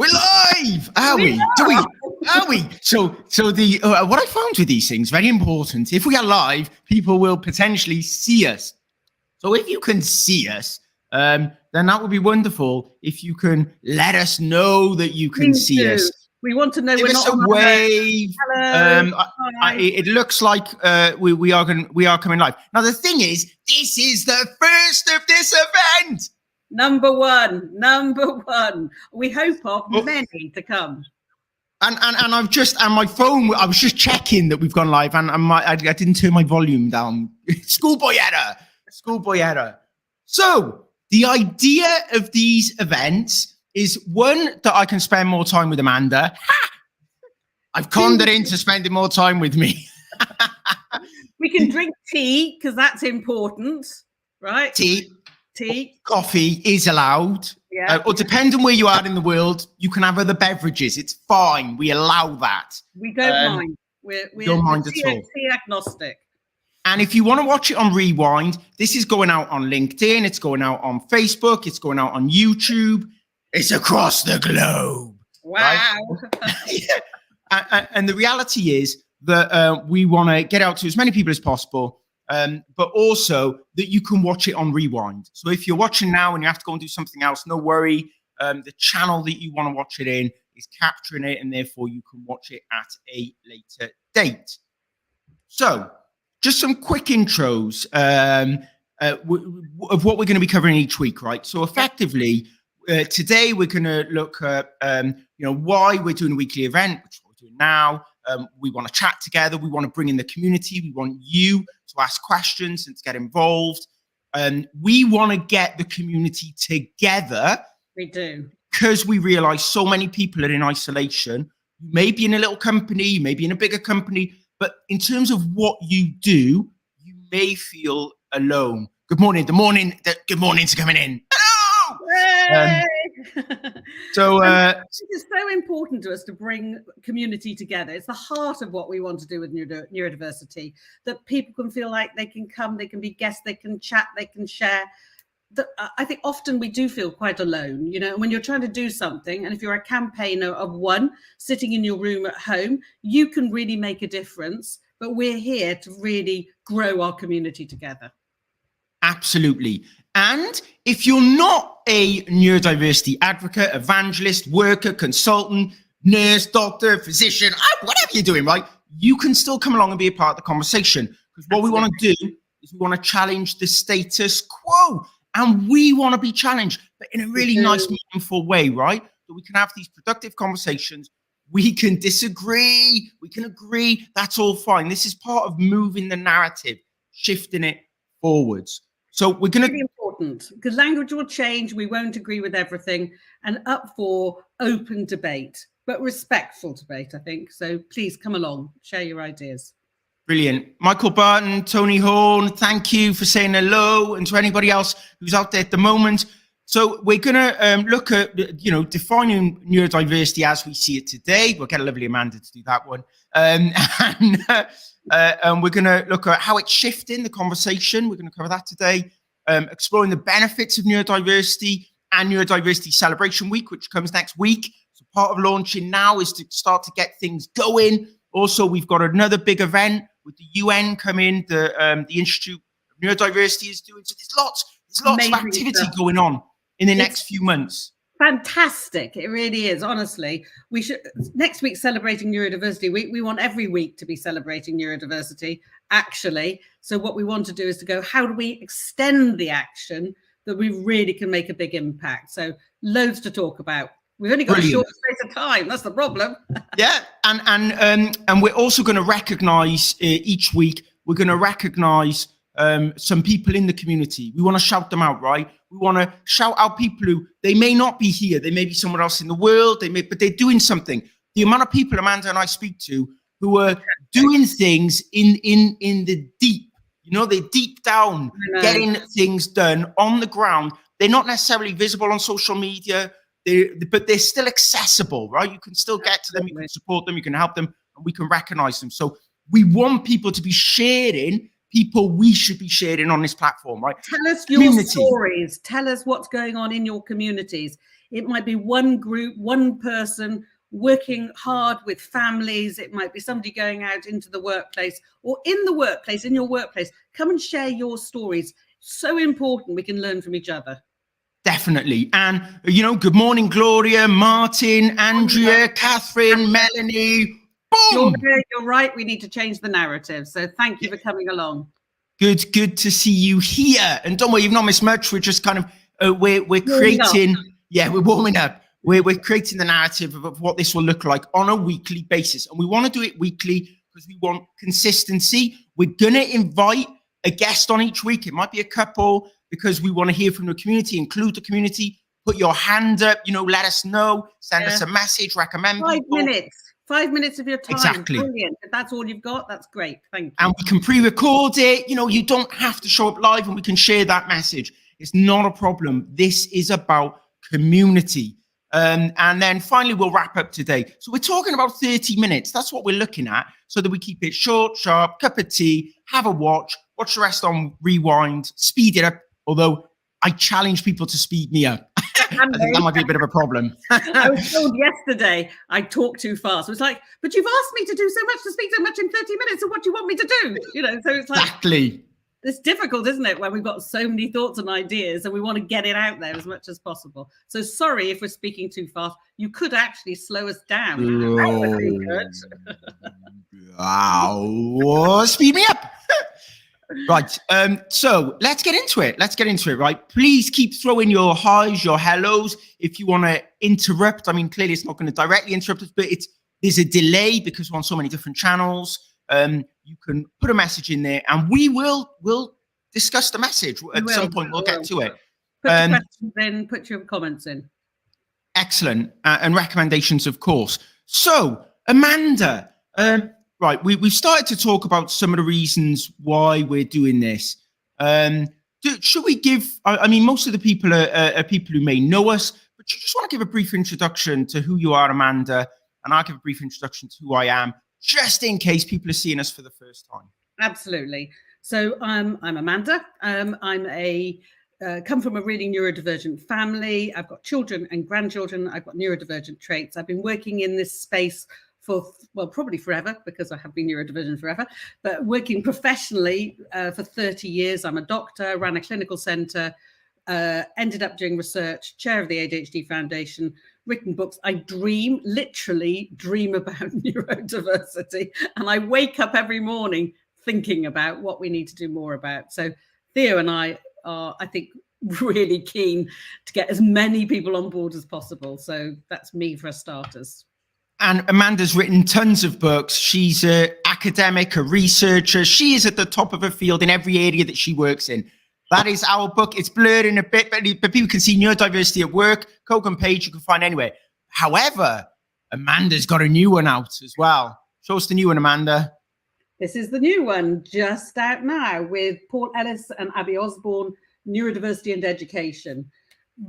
We're live, are we? Are we? So the what I found with these things, very important. If we are live, people will potentially see us. So if you can see us, then that would be wonderful. If you can let us know that you can see us. We want to know. Give us a wave. Hello. It looks like we are coming live. Now the thing is, this is the first of this event. Number one. We hope of many to come. And my phone, I was just checking that we've gone live, and I didn't turn my volume down. Schoolboy error. So the idea of these events is, one, that I can spend more time with Amanda. I've conned her into spending more time with me. We can drink tea because that's important, right? Tea. Coffee is allowed. Yeah. Or depending on where you are in the world, you can have other beverages. It's fine. We allow that. We don't mind. We're tea agnostic. And if you want to watch it on Rewind, this is going out on LinkedIn. It's going out on Facebook. It's going out on YouTube. It's across the globe. Wow. Right? Yeah. And the reality is that we want to get out to as many people as possible. But also that you can watch it on Rewind. So if you're watching now and you have to go and do something else, no worry. The channel that you want to watch it in is capturing it, and therefore you can watch it at a later date. So just some quick intros of what we're going to be covering each week, right? So effectively, today we're going to look at why we're doing a weekly event, which we're doing now. We want to chat together. We want to bring in the community. We want you to ask questions and to get involved. We want to get the community together. We do. Because we realize so many people are in isolation. You may be in a little company, you may be in a bigger company, but in terms of what you do, you may feel alone. Good morning to coming in. Hello! It is so important to us to bring community together. It's the heart of what we want to do with neurodiversity, that people can feel like they can come, they can be guests, they can chat, they can share. I think often we do feel quite alone, when you're trying to do something, and if you're a campaigner of one sitting in your room at home, you can really make a difference. But we're here to really grow our community together. Absolutely. And if you're not a neurodiversity advocate, evangelist, worker, consultant, nurse, doctor, physician, whatever you're doing, right, you can still come along and be a part of the conversation. Because what we want to do is we want to challenge the status quo. And we want to be challenged, but in a really nice, meaningful way, right? So we can have these productive conversations. We can disagree. We can agree. That's all fine. This is part of moving the narrative, shifting it forwards. So we're going to... Really important, because language will change. We won't agree with everything, and up for open debate, but respectful debate, I think. So please come along, share your ideas. Brilliant. Michael Barton, Tony Horn, thank you for saying hello, and to anybody else who's out there at the moment. So we're going to look at, defining neurodiversity as we see it today. We'll get a lovely Amanda to do that one. And we're going to look at how it's shifting the conversation. We're going to cover that today. Exploring the benefits of neurodiversity and Neurodiversity Celebration Week, which comes next week. So part of launching now is to start to get things going. Also, we've got another big event with the UN coming. The Institute of Neurodiversity is doing. So there's lots of activity going on in the next few months. Fantastic. It really is. Honestly, we should next week celebrating neurodiversity. We want every week to be celebrating neurodiversity, actually. So what we want to do is to go, how do we extend the action that we really can make a big impact? So loads to talk about. We've only got a short space of time. That's the problem. Yeah, and we're also going to recognise each week. We're going to recognise some people in the community. We want to shout them out, right? We want to shout out people who they may not be here. They may be somewhere else in the world. But they're doing something. The amount of people Amanda and I speak to who are doing things in the deep. They're deep down, getting things done on the ground. They're not necessarily visible on social media. But they're still accessible, right? You can still get to them, you can support them, you can help them, and we can recognize them. So we want people to be sharing people we should be sharing on this platform, right? Tell us your stories. Tell us what's going on in your communities. It might be one group, one person working hard with families. It might be somebody going out into the workplace or in the workplace, in your workplace. Come and share your stories. So important. We can learn from each other. Definitely. And, you know, good morning, Gloria, Martin, Andrea, Catherine, Melanie. Boom! Gloria, you're right. We need to change the narrative. So thank you for coming along. Good to see you here. And don't worry, you've not missed much. We're just kind of, we're creating, we're warming up. We're creating the narrative of what this will look like on a weekly basis. And we want to do it weekly because we want consistency. We're going to invite a guest on each week. It might be a couple because we want to hear from the community, include the community. Put your hand up, you know, let us know, send us a message, recommend 5 people. minutes. 5 minutes of your time. Exactly. Brilliant. If that's all you've got, that's great. Thank you. And we can pre-record it. You know, you don't have to show up live and we can share that message. It's not a problem. This is about community. And then finally, we'll wrap up today. So we're talking about 30 minutes. That's what we're looking at so that we keep it short, sharp, cup of tea, have a watch the rest on rewind, speed it up. Although I challenge people to speed me up. I think that might be a bit of a problem. I was told yesterday I talk too fast. It was like, but you've asked me to do so much, to speak so much in 30 minutes. So what do you want me to do? You know, so it's like, exactly. It's difficult, isn't it, when we've got so many thoughts and ideas and we want to get it out there as much as possible. So sorry if we're speaking too fast. You could actually slow us down. That would be good. Wow. Speed me up. Right. So let's get into it. Right. Please keep throwing your highs, your hellos. If you want to interrupt, I mean, clearly it's not going to directly interrupt us, but there's a delay because we're on so many different channels. You can put a message in there and we'll discuss the message. At some point, we'll get to it. Put your questions in, put your comments in. Excellent. And recommendations, of course. So, Amanda, right, we've started to talk about some of the reasons why we're doing this. Should we give, I mean, most of the people are people who may know us, but you just want to give a brief introduction to who you are, Amanda, and I'll give a brief introduction to who I am, just in case people are seeing us for the first time. Absolutely. So I'm Amanda. I'm come from a really neurodivergent family. I've got children and grandchildren. I've got neurodivergent traits. I've been working in this space for, well, probably forever, because I have been neurodivergent forever, but working professionally for 30 years. I'm a doctor, ran a clinical center, ended up doing research, chair of the ADHD Foundation, written books. I literally dream about neurodiversity. And I wake up every morning thinking about what we need to do more about. So Theo and I are, I think, really keen to get as many people on board as possible. So that's me for starters. And Amanda's written tons of books. She's an academic, a researcher. She is at the top of her field in every area that she works in. That is our book. It's blurred in a bit, but people can see Neurodiversity at Work. Kogan page you can find anywhere. However, Amanda's got a new one out as well. Show us the new one, Amanda. This is the new one, just out now, with Paul Ellis and Abby Osborne, Neurodiversity and Education.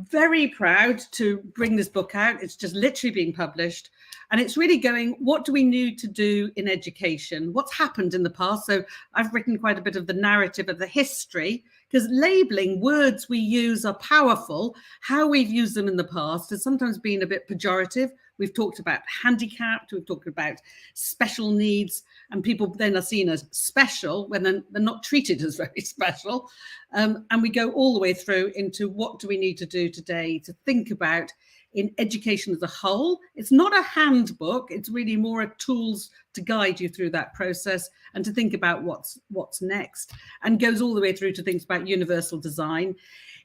Very proud to bring this book out. It's just literally being published. And it's really going, what do we need to do in education? What's happened in the past? So I've written quite a bit of the narrative of the history, because labeling words we use are powerful. How we've used them in the past has sometimes been a bit pejorative. We've talked about handicapped, we've talked about special needs, and people then are seen as special when they're not treated as very special. And we go all the way through into what do we need to do today to think about in education as a whole. It's not a handbook, it's really more tools to guide you through that process and to think about what's next, and goes all the way through to things about universal design.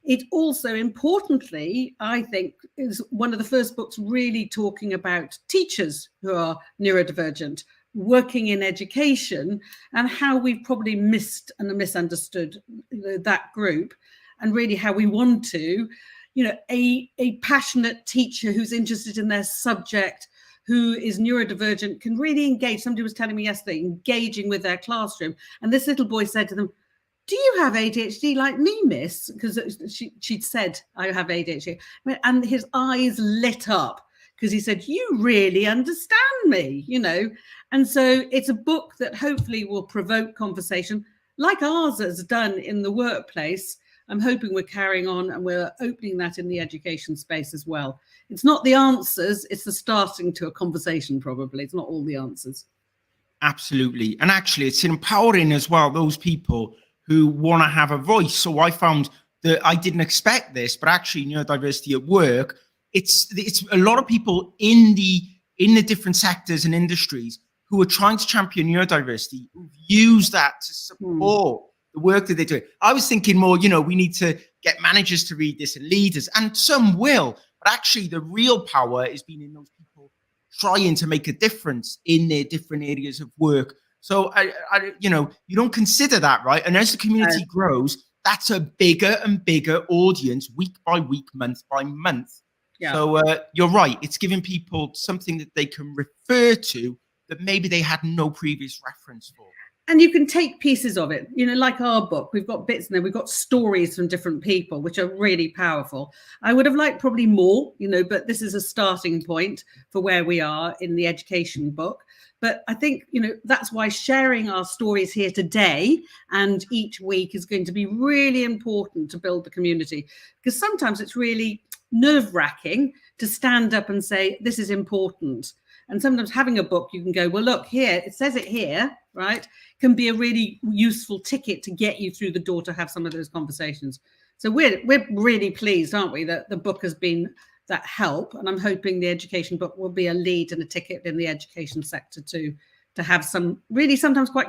It also, importantly, I think, is one of the first books really talking about teachers who are neurodivergent, working in education, and how we've probably missed and misunderstood that group, and really how we want to, you know, a passionate teacher who's interested in their subject, who is neurodivergent, can really engage. Somebody was telling me yesterday, engaging with their classroom. And this little boy said to them, "Do you have ADHD like me, miss?" Because she'd said, "I have ADHD." And his eyes lit up because he said, "You really understand me," you know. And so it's a book that hopefully will provoke conversation. like ours is done in the workplace, I'm hoping we're carrying on and we're opening that in the education space as well. It's not the answers, it's the starting to a conversation, probably. It's not all the answers. Absolutely. And actually, it's empowering as well, those people who want to have a voice. So I found that I didn't expect this, but actually neurodiversity at work, it's a lot of people in the different sectors and industries who are trying to champion neurodiversity, who've used that to support the work that they do. I was thinking more, we need to get managers to read this and leaders, and some will, but actually the real power is being in those people trying to make a difference in their different areas of work. So you don't consider that, right? And as the community grows, that's a bigger and bigger audience, week by week, month by month. Yeah. So you're right. It's giving people something that they can refer to that maybe they had no previous reference for. And you can take pieces of it, like our book, we've got bits in there, we've got stories from different people, which are really powerful. I would have liked probably more, but this is a starting point for where we are in the education book. But I think, that's why sharing our stories here today and each week is going to be really important to build the community, because sometimes it's really nerve-wracking to stand up and say, this is important. And sometimes having a book, you can go, well, look here, it says it here, right? Can be a really useful ticket to get you through the door to have some of those conversations. So we're really pleased, aren't we, that the book has been that help. And I'm hoping the education book will be a lead and a ticket in the education sector to have some really sometimes quite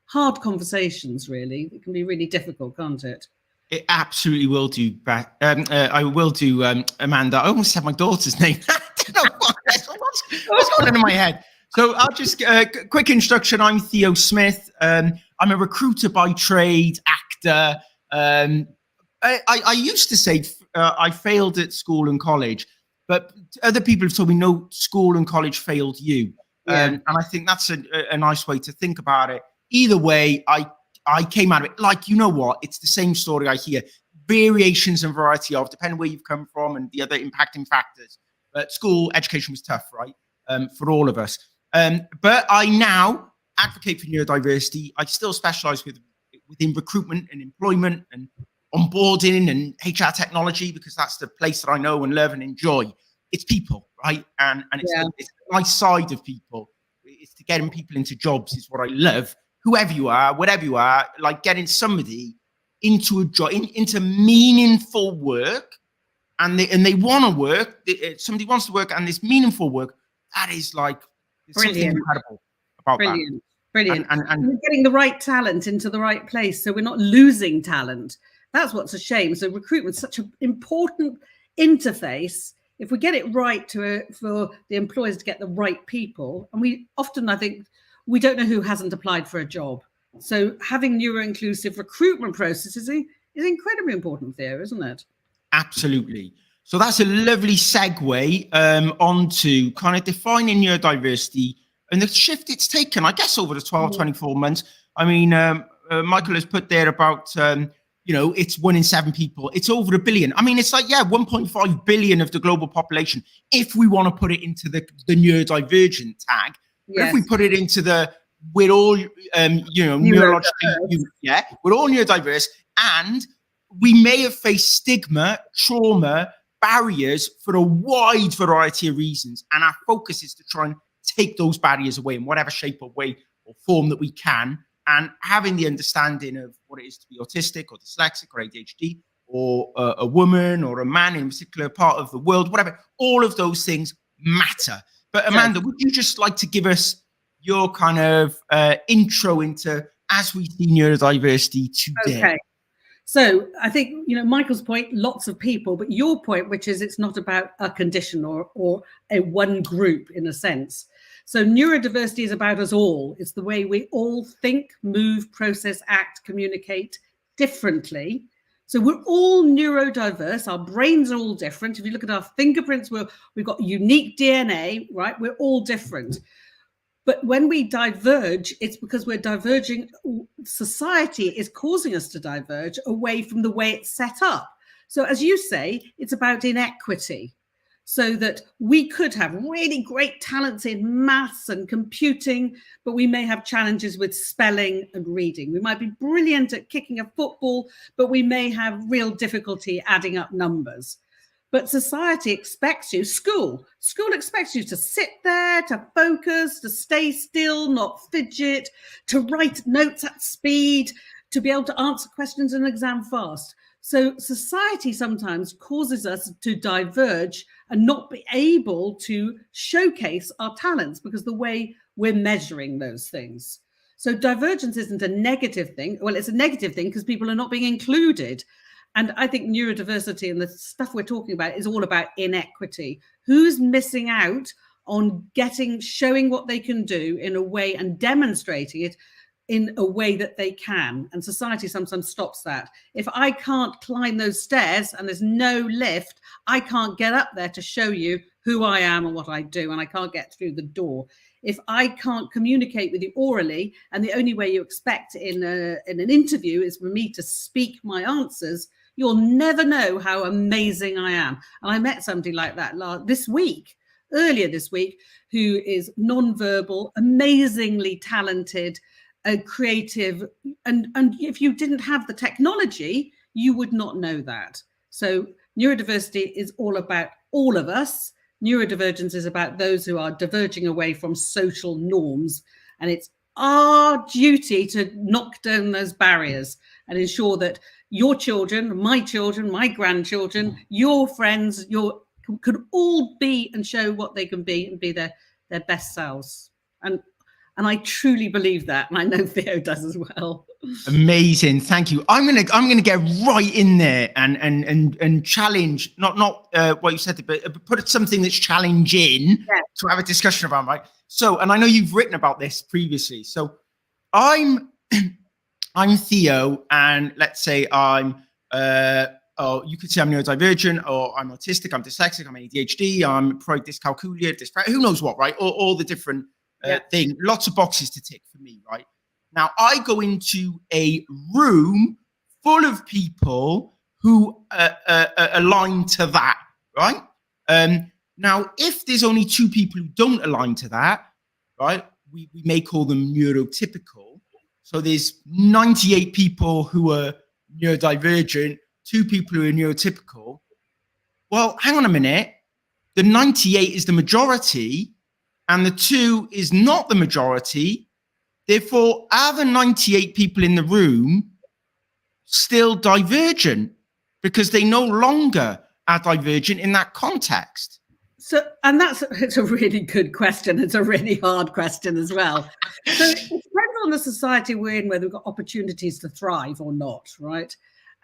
hard conversations, really. It can be really difficult, can't it? It absolutely will do. I will do, Amanda. I almost said my daughter's name. I don't know what's going on in my head. So I'll just quick introduction. I'm Theo Smith. I'm a recruiter by trade, actor. I used to say I failed at school and college, but other people have told me no, school and college failed you. Yeah. And I think that's a nice way to think about it. Either way, I came out of it like, it's the same story I hear. Variations and variety of, depending where you've come from and the other impacting factors. But school education was tough, right? For all of us. But I now advocate for neurodiversity. I still specialize within recruitment and employment and onboarding and HR technology, because that's the place that I know and love and enjoy. It's people, right? And it's my side of people. It's to getting people into jobs is what I love. Whoever you are, whatever you are, like getting somebody into a job, into meaningful work, and they want to work. Somebody wants to work, and this meaningful work, that is like something incredible about that. Brilliant. And we're getting the right talent into the right place, so we're not losing talent. That's what's a shame. So recruitment's such an important interface. If we get it right for the employers to get the right people, and we often, I think, we don't know who hasn't applied for a job. So having neuro-inclusive recruitment processes is incredibly important there, isn't it? Absolutely. So that's a lovely segue onto kind of defining neurodiversity and the shift it's taken, I guess, over the 12, 24 months. I mean, Michael has put there about, it's 1 in 7 people. It's over 1 billion. I mean, it's like, 1.5 billion of the global population, if we want to put it into the neurodivergent tag. Yes. If we put it into we're all, neurologically, we're all neurodiverse, and we may have faced stigma, trauma, barriers for a wide variety of reasons. And our focus is to try and take those barriers away in whatever shape or way or form that we can. And having the understanding of what it is to be autistic or dyslexic or ADHD or a woman or a man in a particular part of the world, whatever, all of those things matter. But Amanda, would you just like to give us your kind of intro into as we see neurodiversity today? Okay. So I think, Michael's point, lots of people, but your point, which is it's not about a condition or a one group in a sense. So neurodiversity is about us all. It's the way we all think, move, process, act, communicate differently. So we're all neurodiverse. Our brains are all different. If you look at our fingerprints, we've got unique DNA, right? We're all different. But when we diverge, it's because we're diverging. Society is causing us to diverge away from the way it's set up. So as you say, it's about inequity. so that we could have really great talents in maths and computing, but we may have challenges with spelling and reading. We might be brilliant at kicking a football, but we may have real difficulty adding up numbers. But society expects you, school expects you to sit there, to focus, to stay still, not fidget, to write notes at speed, to be able to answer questions in an exam fast. So society sometimes causes us to diverge and not be able to showcase our talents because the way we're measuring those things. So divergence isn't a negative thing. Well, it's a negative thing because people are not being included. And I think neurodiversity and the stuff we're talking about is all about inequity. Who's missing out on showing what they can do in a way and demonstrating it in a way that they can? And society sometimes stops that. If I can't climb those stairs and there's no lift, I can't get up there to show you who I am and what I do, and I can't get through the door. If I can't communicate with you orally, and the only way you expect in an interview is for me to speak my answers, you'll never know how amazing I am. And I met somebody like that earlier this week, who is non-verbal, amazingly talented, creative, and if you didn't have the technology, you would not know that. So neurodiversity is all about all of us. Neurodivergence is about those who are diverging away from social norms, and it's our duty to knock down those barriers and ensure that your children, my grandchildren, your friends, could all be and show what they can be and be their best selves. And I truly believe that, and I know Theo does as well. Amazing, thank you. I'm gonna get right in there and challenge not what you said, but put something that's challenging to have a discussion around, right? So, and I know you've written about this previously. So, I'm Theo, and let's say I'm you could say I'm neurodivergent, or I'm autistic, I'm dyslexic, I'm ADHD, I'm dyscalculia, who knows what, right? All the different thing, lots of boxes to tick for me, right? Now, I go into a room full of people who align to that, right? Now, if there's only 2 people who don't align to that, right, we may call them neurotypical. So there's 98 people who are neurodivergent, 2 people who are neurotypical. Well, hang on a minute. The 98 is the majority, and the 2 is not the majority. Therefore, are the 98 people in the room still divergent because they no longer are divergent in that context? So, and it's a really good question. It's a really hard question as well. So it depends on the society we're in, whether we've got opportunities to thrive or not, right?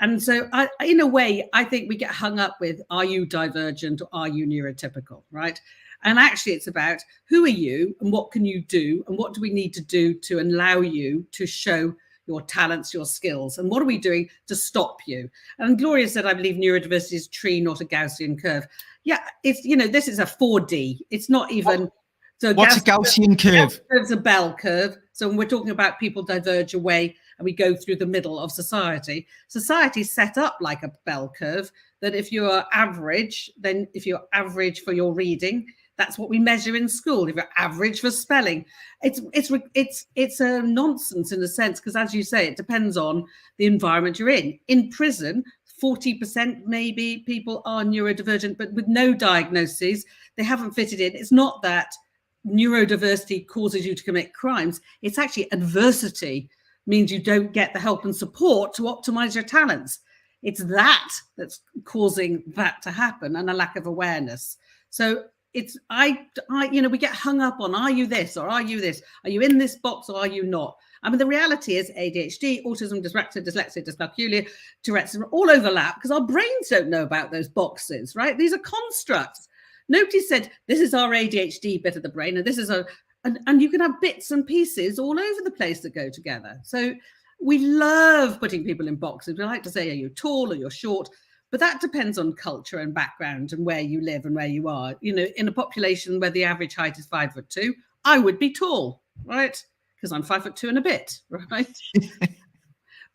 And so in a way, I think we get hung up with, are you divergent or are you neurotypical, right? And actually it's about who are you and what can you do and what do we need to do to allow you to show your talents, your skills, and what are we doing to stop you? And Gloria said, I believe neurodiversity is a tree, not a Gaussian curve. Yeah, it's, this is a 4D. It's not even. So what's a Gaussian curve? It's a bell curve. So when we're talking about people diverge away and we go through the middle of society, society's set up like a bell curve, that if you're average, then if you're average for your reading, that's what we measure in school. If you're average for spelling, it's a nonsense in a sense, because as you say, it depends on the environment you're in. In prison, 40% maybe people are neurodivergent, but with no diagnoses, they haven't fitted in. It's not that neurodiversity causes you to commit crimes. It's actually adversity means you don't get the help and support to optimize your talents. It's that's causing that to happen, and a lack of awareness. So it's, we get hung up on, are you this or are you this? Are you in this box or are you not? I mean, the reality is ADHD, autism, dyslexia, dyscalculia, Tourette's all overlap because our brains don't know about those boxes, right? These are constructs. Nobody said, this is our ADHD bit of the brain and this is and you can have bits and pieces all over the place that go together. So we love putting people in boxes. We like to say, are you tall or you're short? But that depends on culture and background and where you live and where you are. In a population where the average height is 5'2", I would be tall, right? Because I'm 5'2" and a bit, right?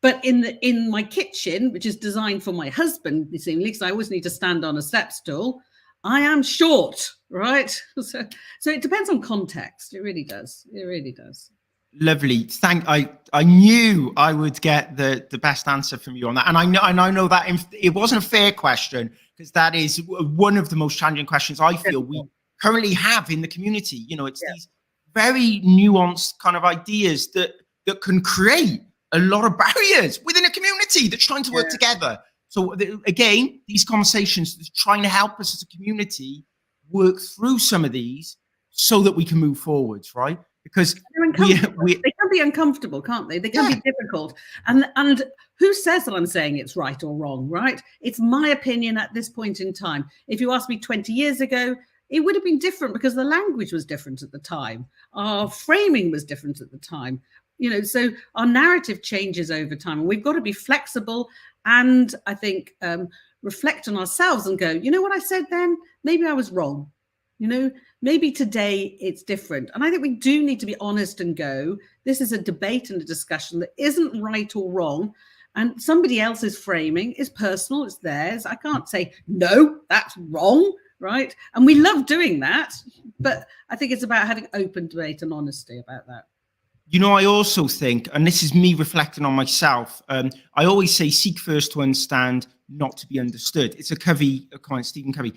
But in my kitchen, which is designed for my husband, seemingly, because I always need to stand on a step stool, I am short, right? So it depends on context. It really does. It really does. Lovely. I knew I would get the best answer from you on that, and I know that it wasn't a fair question, because that is one of the most challenging questions I feel we currently have in the community. You know, it's these very nuanced kind of ideas that can create a lot of barriers within a community that's trying to work together. So again, these conversations are trying to help us as a community work through some of these so that we can move forwards, right? Because they can be uncomfortable, can't they? They can be difficult. And who says that I'm saying it's right or wrong, right? It's my opinion at this point in time. If you asked me 20 years ago, it would have been different, because the language was different at the time. Our framing was different at the time. You know, so our narrative changes over time, and we've got to be flexible and, I think, reflect on ourselves and go, you know what I said then? Maybe I was wrong. You know, maybe today it's different. And I think we do need to be honest and go, this is a debate and a discussion that isn't right or wrong. And somebody else's framing is personal, it's theirs. I can't say, no, that's wrong, right? And we love doing that. But I think it's about having open debate and honesty about that. You know, I also think, and this is me reflecting on myself, I always say, seek first to understand, not to be understood. It's a comment, Stephen Covey,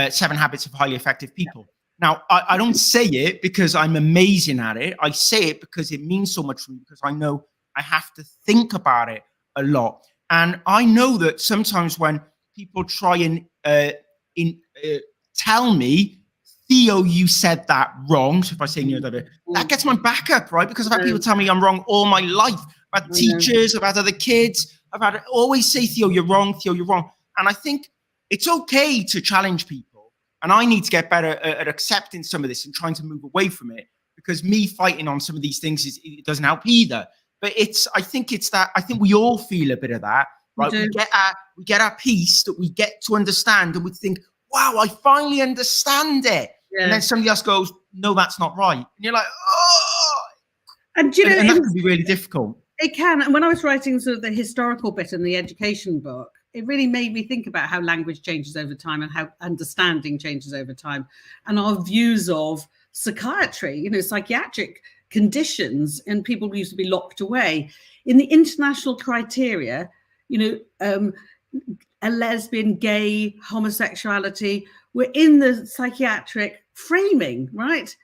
7 Habits of Highly Effective People. Now, I don't say it because I'm amazing at it. I say it because it means so much for me, because I know I have to think about it a lot. And I know that sometimes when people try and tell me, Theo, you said that wrong. So if I say neurodiverse, that gets my back up, right? Because I've had people tell me I'm wrong all my life. I've had teachers, I've had other kids, I've had always say, Theo, you're wrong, Theo, you're wrong. And I think it's okay to challenge people. And I need to get better at accepting some of this and trying to move away from it, because me fighting on some of these things, it doesn't help either. But I think we all feel a bit of that, right? We get our piece that we get to understand, and we think, wow, I finally understand it. Yeah. And then somebody else goes, no, that's not right. And you're like, oh. And you know, and that can be really difficult. It can. And when I was writing sort of the historical bit in the education book, it really made me think about how language changes over time and how understanding changes over time, and our views of psychiatry, you know, psychiatric conditions, and people used to be locked away. In the international criteria, you know, a lesbian, gay, homosexuality, we're in the psychiatric framing, right?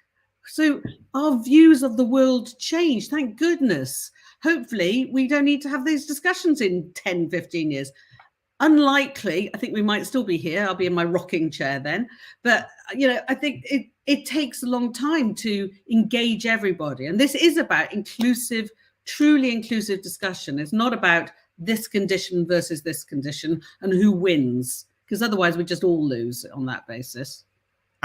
So our views of the world change, thank goodness. Hopefully we don't need to have these discussions in 10, 15 years. Unlikely, I think we might still be here. I'll be in my rocking chair then. But, you know, I think it takes a long time to engage everybody. And this is about inclusive, truly inclusive discussion. It's not about this condition versus this condition and who wins, because otherwise we just all lose on that basis.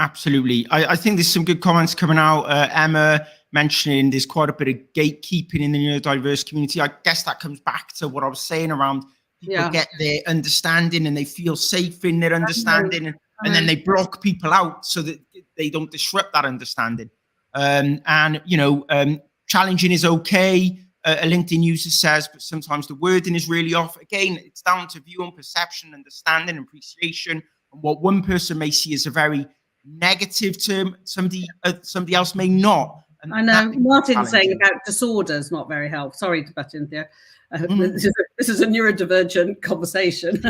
Absolutely. I think there's some good comments coming out. Emma mentioning there's quite a bit of gatekeeping in the neurodiverse community. I guess that comes back to what I was saying around people get their understanding and they feel safe in their understanding, and then they block people out so that they don't disrupt that understanding. And, you know, challenging is okay. A LinkedIn user says, but sometimes the wording is really off. Again, it's down to view and perception, understanding, appreciation, and what one person may see as a very negative term, somebody else may not. And I know Martin saying about disorder is not very helpful. Sorry to butt in there. This is a neurodivergent conversation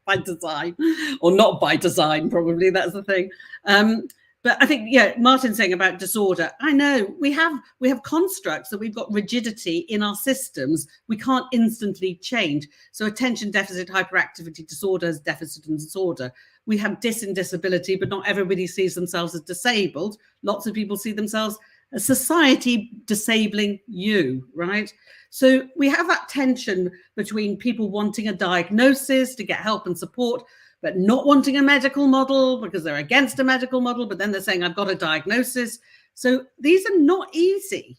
by design, or not by design, probably. That's the thing. But I think, yeah, Martin's saying about disorder. I know we have constructs that we've got rigidity in our systems. We can't instantly change. So attention deficit hyperactivity disorder is deficit and disorder. We have dis and disability, but not everybody sees themselves as disabled. Lots of people see themselves as society disabling you, right? So we have that tension between people wanting a diagnosis to get help and support, but not wanting a medical model because they're against a medical model, but then they're saying, I've got a diagnosis. So these are not easy.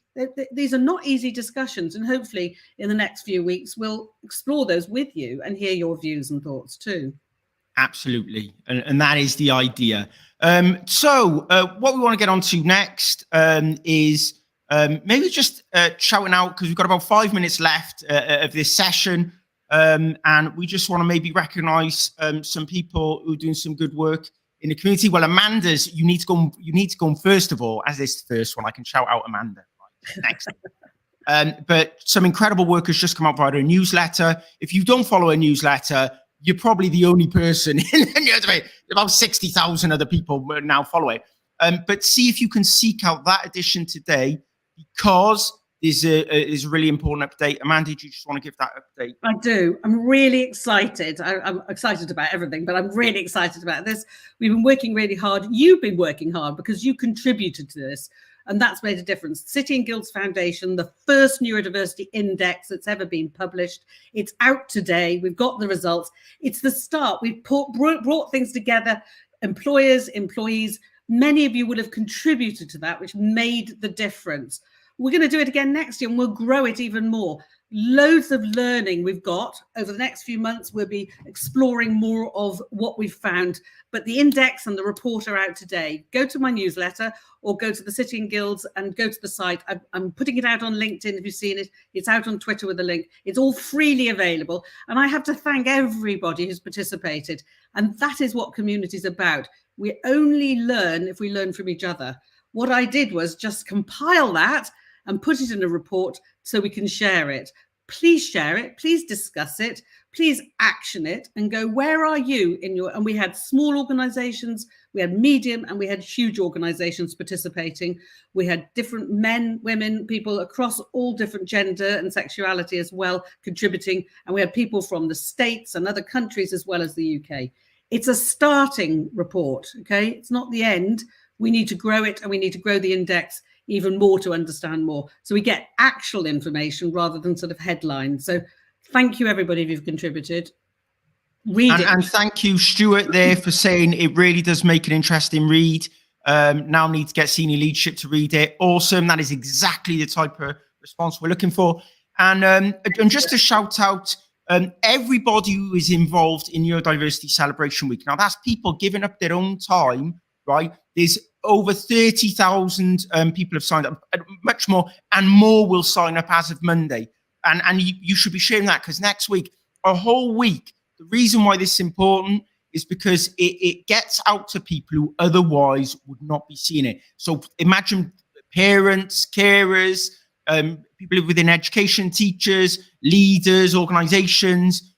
These are not easy discussions. And hopefully in the next few weeks, we'll explore those with you and hear your views and thoughts too. Absolutely. And that is the idea. So what we want to get on to next is maybe just shouting out, because we've got about 5 minutes left of this session. And we just want to maybe recognize some people who are doing some good work in the community. Well, Amanda's, you need to go on first of all, as this first one. I can shout out Amanda next. But some incredible work has just come out via a newsletter. If you don't follow a newsletter, you're probably the only person in about 60,000 other people now follow it. But see if you can seek out that edition today, because there's a really important update. Amanda, do you just want to give that update? I do. I'm really excited. I'm excited about everything, but I'm really excited about this. We've been working really hard. You've been working hard because you contributed to this, and that's made a difference. City and Guilds Foundation, the first neurodiversity index that's ever been published. It's out today. We've got the results. It's the start. We've brought things together, employers, employees. Many of you would have contributed to that, which made the difference. We're going to do it again next year, and we'll grow it even more. Loads of learning we've got over the next few months. We'll be exploring more of what we've found, but the index and the report are out today. Go to my newsletter or go to the City and Guilds and go to the site. I'm putting it out on LinkedIn. If you've seen it, it's out on Twitter with a link. It's all freely available. And I have to thank everybody who's participated. And that is what community is about. We only learn if we learn from each other. What I did was just compile that and put it in a report so we can share it. Please share it. Please discuss it. Please action it and go, where are you in your, and we had small organizations, we had medium, and we had huge organizations participating. We had different men, women, people across all different gender and sexuality as well contributing. And we had people from the States and other countries as well as the UK. It's a starting report, okay? It's not the end. We need to grow it, and we need to grow the index even more to understand more. So we get actual information rather than sort of headlines. So thank you, everybody, if you've contributed. Read it. And thank you, Stuart, there for saying it really does make an interesting read. Now need to get senior leadership to read it. Awesome. That is exactly the type of response we're looking for. And just to shout out everybody who is involved in Neurodiversity Celebration Week. Now, that's people giving up their own time, right? There's over 30,000 people have signed up, much more, and more will sign up as of Monday. And you should be sharing that, because next week, a whole week, the reason why this is important is because it gets out to people who otherwise would not be seeing it. So imagine parents, carers, people within education, teachers, leaders, organizations,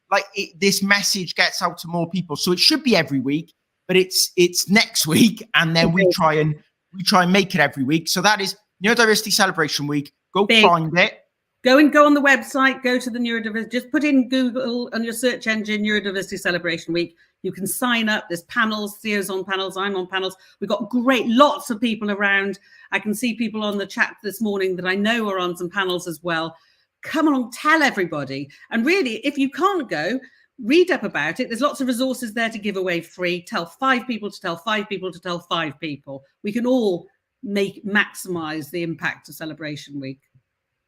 this message gets out to more people. So it should be every week, but it's next week, and then we try and make it every week. So that is Neurodiversity Celebration Week. Go find it. Go on the website, go to the Neurodiversity, just put in Google on your search engine, Neurodiversity Celebration Week. You can sign up. There's panels, Theo's on panels, I'm on panels. We've got lots of people around. I can see people on the chat this morning that I know are on some panels as well. Come along, tell everybody. And really, if you can't go, read up about it. There's lots of resources there to give away free. Tell 5 people to tell 5 people to tell 5 people. We can all maximize the impact of Celebration Week.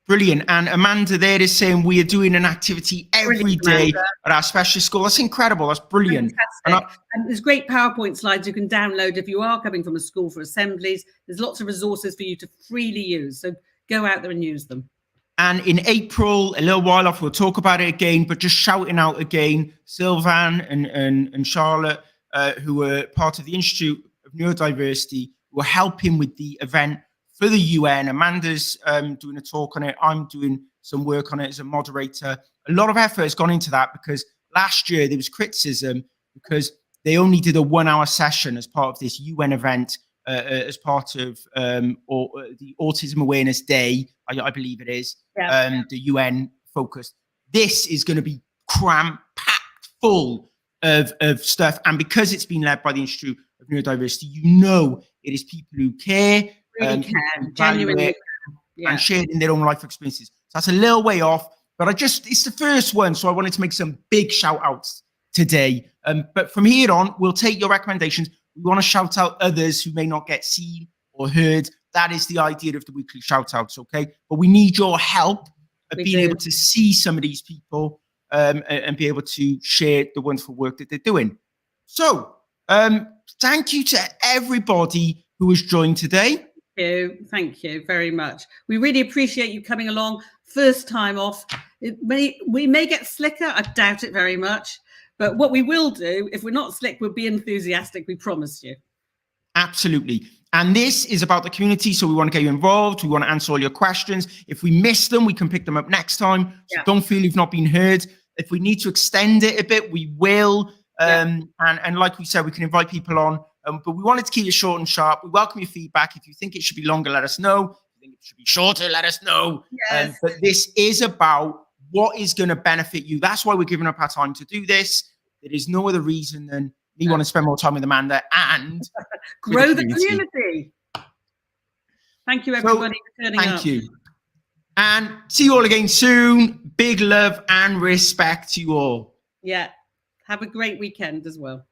Brilliant. And Amanda there is saying we are doing an activity every day at our specialist school. That's incredible. That's brilliant. And there's great PowerPoint slides you can download if you are coming from a school for assemblies. There's lots of resources for you to freely use. So go out there and use them. And in April, a little while off, we'll talk about it again, but just shouting out again, Sylvan and Charlotte, who were part of the Institute of Neurodiversity, were helping with the event for the UN. Amanda's doing a talk on it. I'm doing some work on it as a moderator. A lot of effort has gone into that, because last year there was criticism because they only did a 1-hour session as part of this UN event, as part of the Autism Awareness Day, I believe it is, the UN focused. This is going to be cram-packed full of stuff. And because it's been led by the Institute of Neurodiversity, it is people who care, genuinely and sharing their own life experiences. So that's a little way off, but it's the first one, so I wanted to make some big shout outs today. But from here on, we'll take your recommendations. We want to shout out others who may not get seen or heard. That is the idea of the weekly shout outs, okay? But we need your help of being able to see some of these people and be able to share the wonderful work that they're doing. So thank you to everybody who has joined today. Thank you very much. We really appreciate you coming along. First time off. We may get slicker. I doubt it very much. But what we will do, if we're not slick, we'll be enthusiastic. We promise you. Absolutely. And this is about the community. So we want to get you involved. We want to answer all your questions. If we miss them, we can pick them up next time. So don't feel you've not been heard. If we need to extend it a bit, we will. And like we said, we can invite people on. But we wanted to keep it short and sharp. We welcome your feedback. If you think it should be longer, let us know. If you think it should be shorter, let us know. Yes. But this is about what is going to benefit you. That's why we're giving up our time to do this. There is no other reason than me want to spend more time with Amanda and grow the community. Thank you, everybody, for turning up. Thank you. And see you all again soon. Big love and respect to you all. Yeah. Have a great weekend as well.